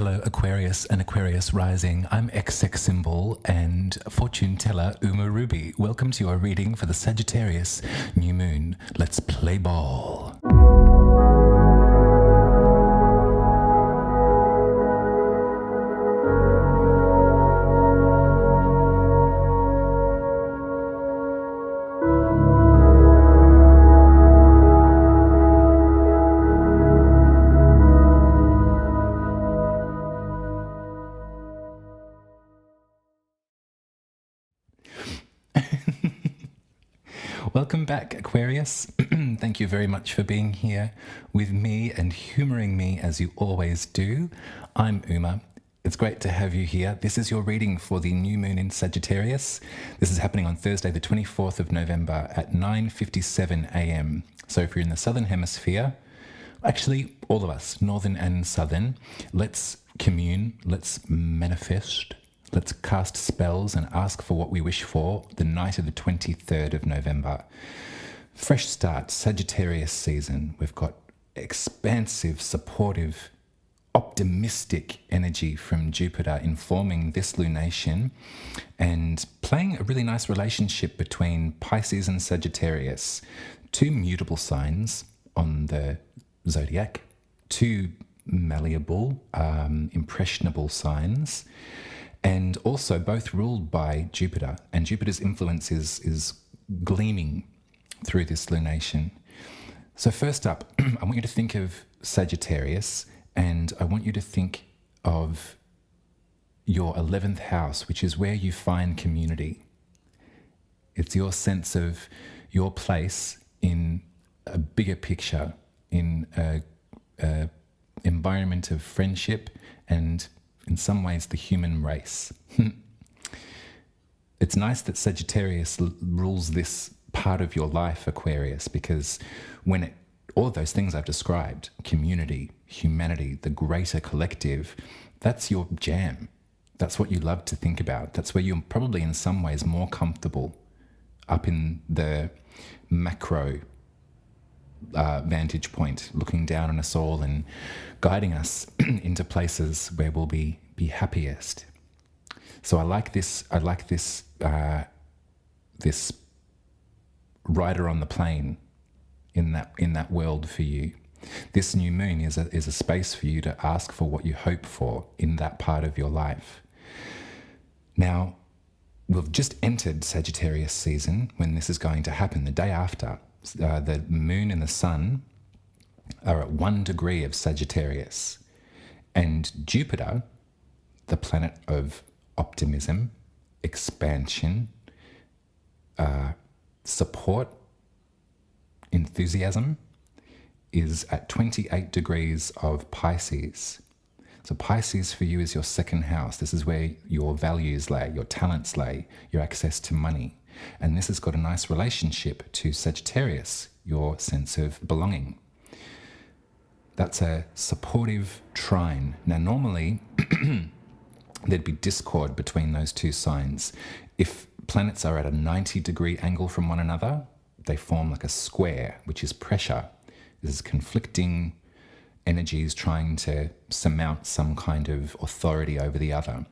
Hello, Aquarius and Aquarius Rising. I'm XX Symbol and fortune teller Uma Ruby. Welcome to your reading for the Sagittarius new moon. Let's play ball. Welcome back, Aquarius. Thank you very much for being here with me and humoring me as you always do. I'm Uma. It's great to have you here. This is your reading for the new moon in Sagittarius. This is happening on Thursday, the 24th of November at 9:57 a.m. So if you're in the Southern Hemisphere, actually all of us, Northern and Southern, let's commune, let's manifest. Let's cast spells and ask for what we wish for the night of the 23rd of November. Fresh start, Sagittarius season. We've got expansive, supportive, optimistic energy from Jupiter informing this lunation and playing a really nice relationship between Pisces and Sagittarius. Two mutable signs on the zodiac, two malleable, impressionable signs, and also both ruled by Jupiter, and Jupiter's influence is gleaming through this lunation. So first up, I want you to think of Sagittarius, and I want you to think of your 11th house, which is where you find community. It's your sense of your place in a bigger picture, in a environment of friendship and in some ways the human race. It's nice that Sagittarius rules this part of your life, Aquarius, because when all of those things I've described, community, humanity, the greater collective, that's your jam. That's what you love to think about. That's where you're probably in some ways more comfortable, up in the macro vantage point, looking down on us all and guiding us into places where we'll be happiest. So I like this this rider on the plane in that world for you. This new moon is a space for you to ask for what you hope for in that part of your life. Now, we've just entered Sagittarius season when this is going to happen. The day after, the moon and the sun are at 1 degree of Sagittarius, and Jupiter, the planet of optimism, expansion, support, enthusiasm, is at 28 degrees of Pisces. So Pisces for you is your second house. This is where your values lay, your talents lay, your access to money. And this has got a nice relationship to Sagittarius, your sense of belonging. That's a supportive trine. Now, normally, there'd be discord between those two signs. If planets are at a 90-degree angle from one another, they form like a square, which is pressure. This is conflicting energies trying to surmount some kind of authority over the other.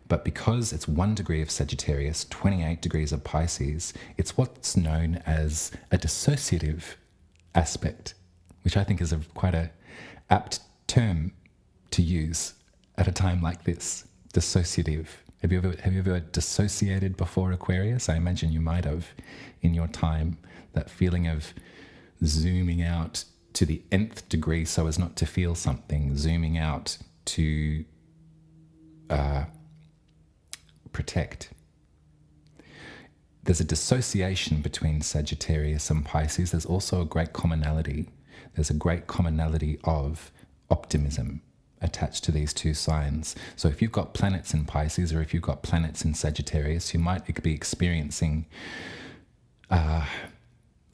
But because it's 1 degree of Sagittarius, 28 degrees of Pisces, it's what's known as a dissociative aspect, which I think is quite a apt term to use at a time like this. Dissociative. Have you ever dissociated before, Aquarius? I imagine you might have in your time. That feeling of zooming out to the nth degree so as not to feel something, zooming out to protect. There's a dissociation between Sagittarius and Pisces. There's also a great commonality. There's a great commonality of optimism attached to these two signs. So if you've got planets in Pisces or if you've got planets in Sagittarius, you might be experiencing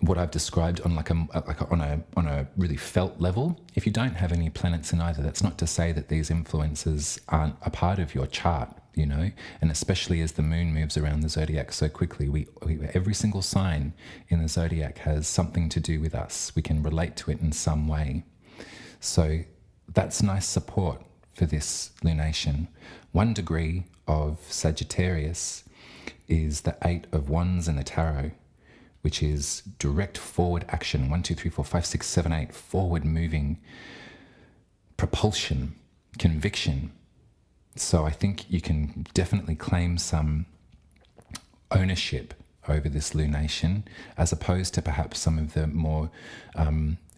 what I've described on on a really felt level. If you don't have any planets in either, that's not to say that these influences aren't a part of your chart, you know, and especially as the moon moves around the zodiac so quickly, every single sign in the zodiac has something to do with us. We can relate to it in some way. So that's nice support for this lunation. 1 degree of Sagittarius is the 8 of Wands in the tarot, which is direct forward action. 1, 2, 3, 4, 5, 6, 7, 8, forward moving, propulsion, conviction. So I think you can definitely claim some ownership over this lunation, as opposed to perhaps some of the more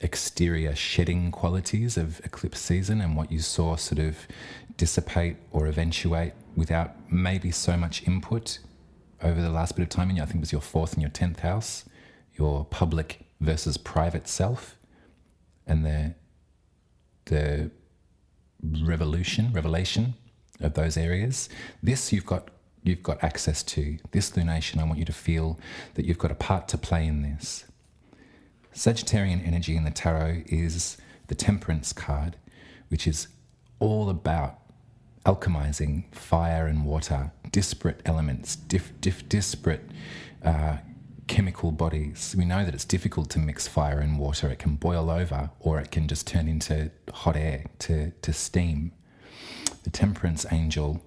exterior shedding qualities of eclipse season and what you saw sort of dissipate or eventuate without maybe so much input over the last bit of time. And I think it was your 4th and your 10th house, your public versus private self, and the revelation of those areas. This you've got access to. This lunation, I want you to feel that you've got a part to play in this. Sagittarian energy in the tarot is the Temperance card, which is all about alchemizing fire and water, disparate elements, disparate chemical bodies. We know that it's difficult to mix fire and water. It can boil over, or it can just turn into hot air, to steam. The Temperance angel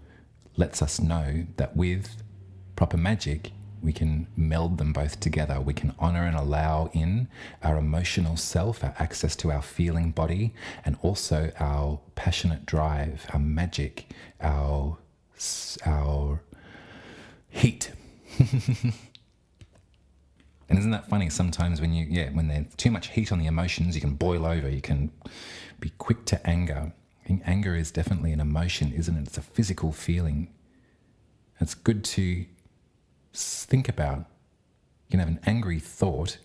lets us know that with proper magic, we can meld them both together. We can honor and allow in our emotional self, our access to our feeling body, and also our passionate drive, our magic, our heat. And isn't that funny? Sometimes when there's too much heat on the emotions, you can boil over. You can be quick to anger. I think anger is definitely an emotion, isn't it? It's a physical feeling. It's good to think about. You can have an angry thought,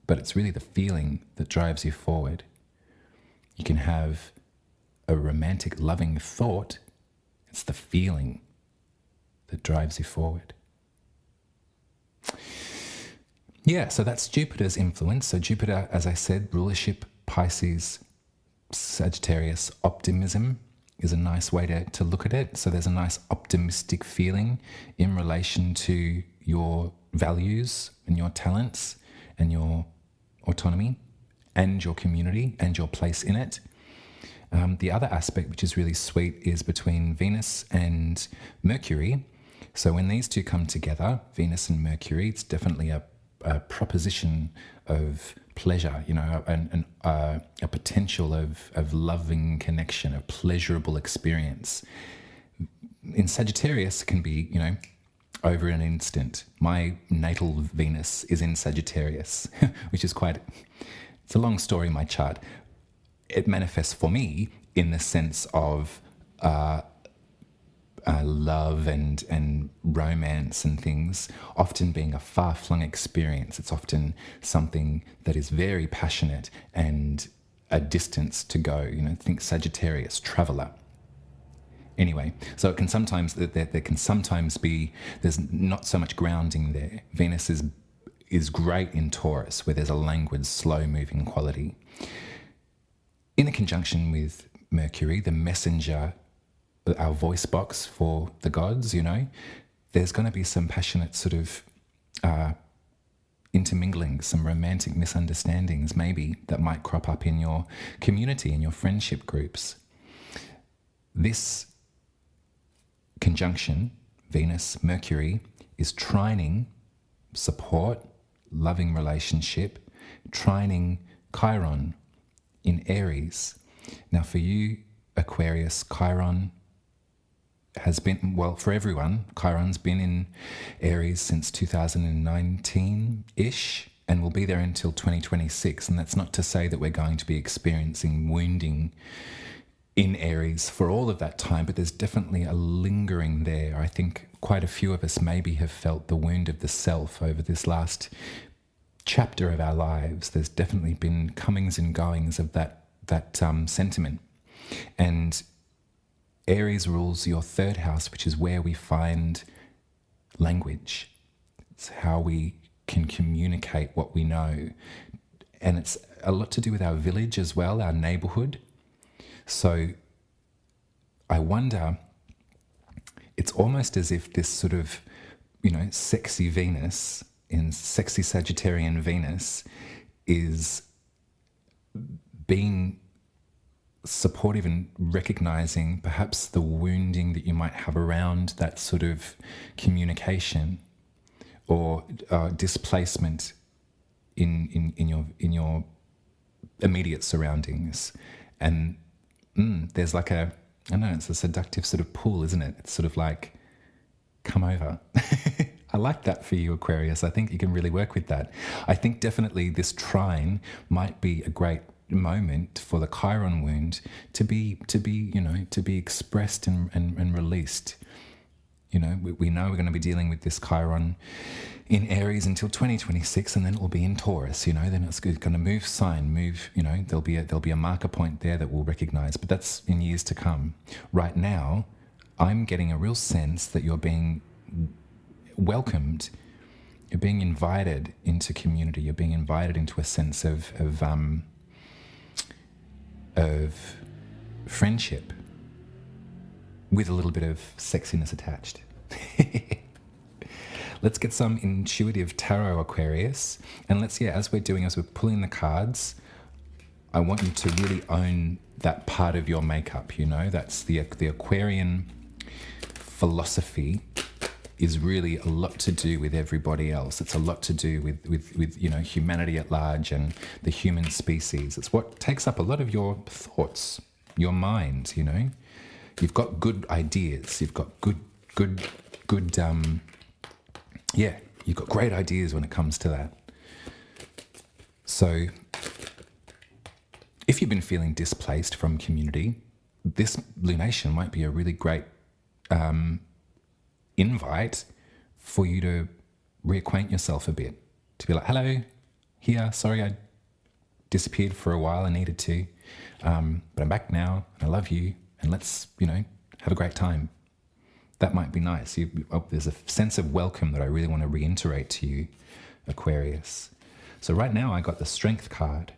but it's really the feeling that drives you forward. You can have a romantic, loving thought. It's the feeling that drives you forward. Yeah, so that's Jupiter's influence. So Jupiter, as I said, rulership, Pisces, Sagittarius, optimism is a nice way to look at it. So there's a nice optimistic feeling in relation to your values and your talents and your autonomy and your community and your place in it. The other aspect, which is really sweet, is between Venus and Mercury. So when these two come together, Venus and Mercury, it's definitely a proposition of pleasure, and a potential of loving connection, a pleasurable experience. In Sagittarius, it can be, over an instant. My natal Venus is in Sagittarius, which is it's a long story, my chart. It manifests for me in the sense of love and romance and things often being a far-flung experience. It's often something that is very passionate and a distance to go. Think Sagittarius, traveler. Anyway, so it can sometimes there can sometimes be, there's not so much grounding there. Venus is great in Taurus, where there's a languid, slow-moving quality. In a conjunction with Mercury, the messenger, our voice box for the gods, there's going to be some passionate sort of intermingling, some romantic misunderstandings maybe that might crop up in your community, in your friendship groups. This conjunction, Venus, Mercury, is trining support, loving relationship, trining Chiron in Aries. Now for you, Aquarius, Chiron has been, for everyone, Chiron's been in Aries since 2019-ish and will be there until 2026. And that's not to say that we're going to be experiencing wounding in Aries for all of that time, but there's definitely a lingering there. I think quite a few of us maybe have felt the wound of the self over this last chapter of our lives. There's definitely been comings and goings of that sentiment. And Aries rules your 3rd house, which is where we find language. It's how we can communicate what we know. And it's a lot to do with our village as well, our neighborhood. So I wonder, it's almost as if this sort of, sexy Venus, in sexy Sagittarian Venus, is being supportive in recognizing perhaps the wounding that you might have around that sort of communication or displacement in your immediate surroundings. And there's like I don't know, it's a seductive sort of pull, isn't it? It's sort of like, come over. I like that for you, Aquarius. I think you can really work with that. I think definitely this trine might be a great moment for the Chiron wound to be expressed and released. We know we're going to be dealing with this Chiron in Aries until 2026, and then it will be in Taurus. Then it's going to move sign, there'll be a marker point there that we'll recognize, but that's in years to come. Right now, I'm getting a real sense that you're being welcomed, you're being invited into community, you're being invited into a sense of friendship with a little bit of sexiness attached. Let's get some intuitive tarot, Aquarius. And as we're pulling the cards, I want you to really own that part of your makeup, that's the Aquarian philosophy is really a lot to do with everybody else. It's a lot to do with humanity at large and the human species. It's what takes up a lot of your thoughts, your mind, You've got good ideas. You've got you've got great ideas when it comes to that. So if you've been feeling displaced from community, this lunation might be a really great invite for you to reacquaint yourself a bit, to be like, hello, here, sorry I disappeared for a while, I needed to, but I'm back now, and I love you, and let's, have a great time. That might be nice. There's a sense of welcome that I really want to reiterate to you, Aquarius. So right now I got the Strength card,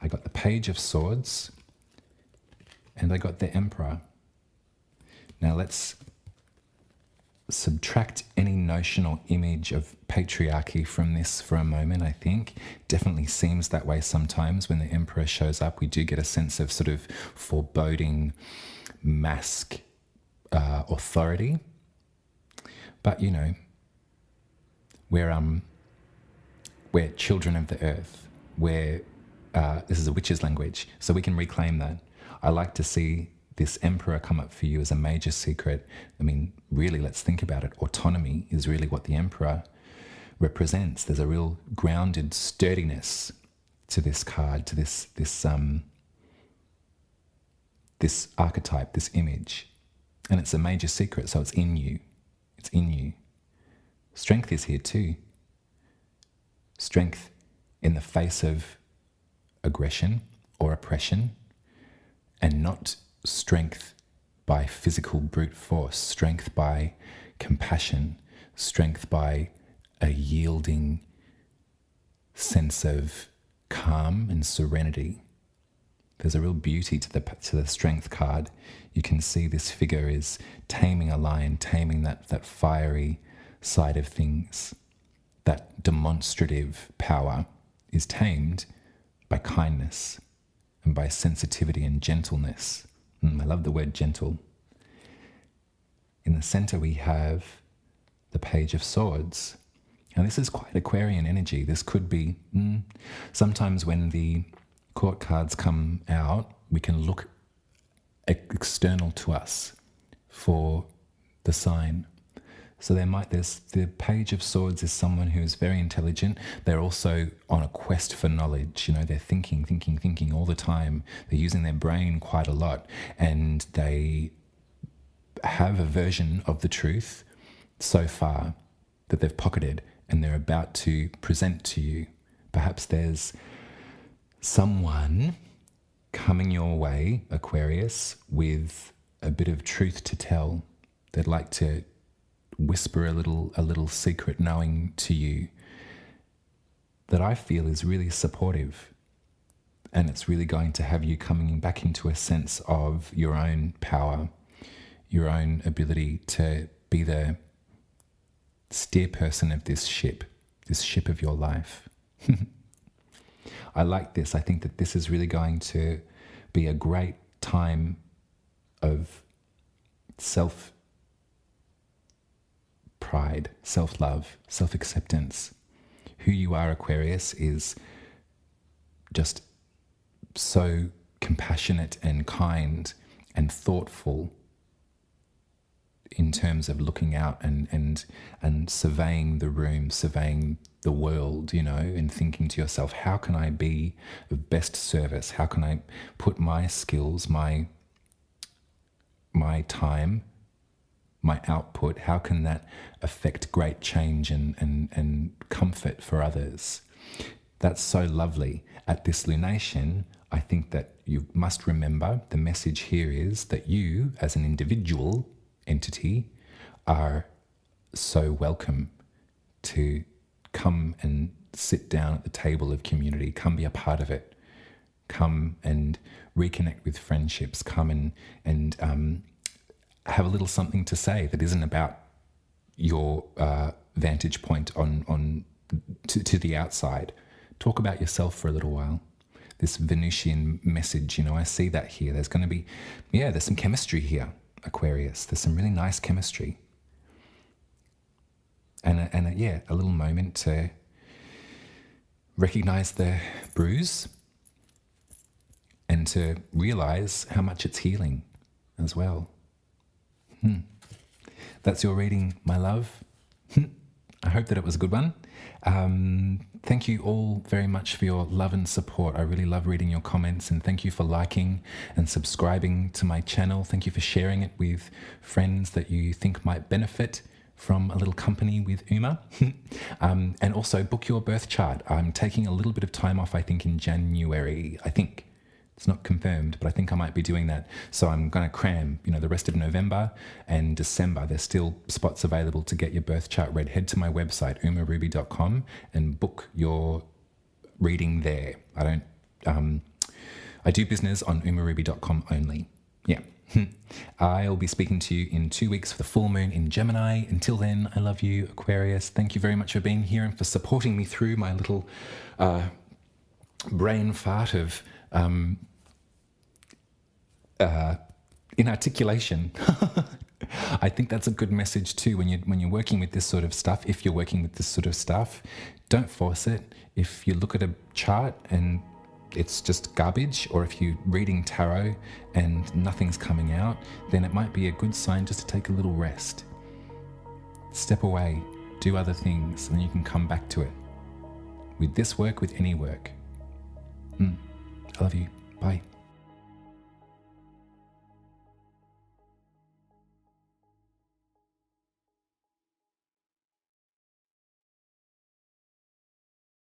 I got the Page of Swords, and I got the Emperor. Now let's subtract any notional image of patriarchy from this for a moment. I think definitely seems that way sometimes when the Emperor shows up. We do get a sense of sort of foreboding mask authority, but we're children of the earth. This is a witch's language, so we can reclaim that. I like to see this Emperor come up for you as a major secret. I mean, really, let's think about it. Autonomy is really what the Emperor represents. There's a real grounded sturdiness to this card, to this archetype, this image. And it's a major secret, so it's in you. It's in you. Strength is here too. Strength in the face of aggression or oppression, and not strength by physical brute force, strength by compassion, strength by a yielding sense of calm and serenity. There's a real beauty to the Strength card. You can see this figure is taming a lion, taming that fiery side of things. That demonstrative power is tamed by kindness and by sensitivity and gentleness. I love the word gentle. In the center we have the Page of Swords. And this is quite Aquarian energy. This could be, sometimes when the court cards come out, we can look external to us for the sign. So the Page of Swords is someone who is very intelligent. They're also on a quest for knowledge. They're thinking all the time. They're using their brain quite a lot, and they have a version of the truth so far that they've pocketed and they're about to present to you. Perhaps there's someone coming your way, Aquarius, with a bit of truth to tell. They'd like to whisper a little secret knowing to you that I feel is really supportive, and it's really going to have you coming back into a sense of your own power, your own ability to be the steer person of this ship of your life. I like this. I think that this is really going to be a great time of self-pride, self-love, self-acceptance. Who you are, Aquarius, is just so compassionate and kind and thoughtful in terms of looking out and surveying the room, surveying the world, you know, and thinking to yourself, how can I be of best service? How can I put my skills, my time, my output, how can that affect great change and comfort for others? That's so lovely. At this lunation, I think that you must remember the message here is that you, as an individual entity, are so welcome to come and sit down at the table of community, come be a part of it, come and reconnect with friendships, come and have a little something to say that isn't about your vantage point to the outside. Talk about yourself for a little while. This Venusian message, you know, I see that here. There's going to be, there's some chemistry here, Aquarius. There's some really nice chemistry. And a little moment to recognize the bruise and to realize how much it's healing as well. That's your reading, my love. I hope that it was a good one. Thank you all very much for your love and support. I really love reading your comments, and thank you for liking and subscribing to my channel. Thank you for sharing it with friends that you think might benefit from a little company with Uma. And also book your birth chart. I'm taking a little bit of time off, I think, in January. I think. It's not confirmed, but I think I might be doing that. So I'm going to cram, the rest of November and December. There's still spots available to get your birth chart read. Head to my website, umaruby.com, and book your reading there. I do business on umaruby.com only. Yeah. I'll be speaking to you in 2 weeks for the full moon in Gemini. Until then, I love you, Aquarius. Thank you very much for being here and for supporting me through my little brain fart of inarticulation. I think that's a good message too when you're working with this sort of stuff. If you're working with this sort of stuff, don't force it. If you look at a chart and it's just garbage, or if you're reading tarot and nothing's coming out, then it might be a good sign just to take a little rest. Step away, do other things, and then you can come back to it. With this work, with any work. I love you. Bye.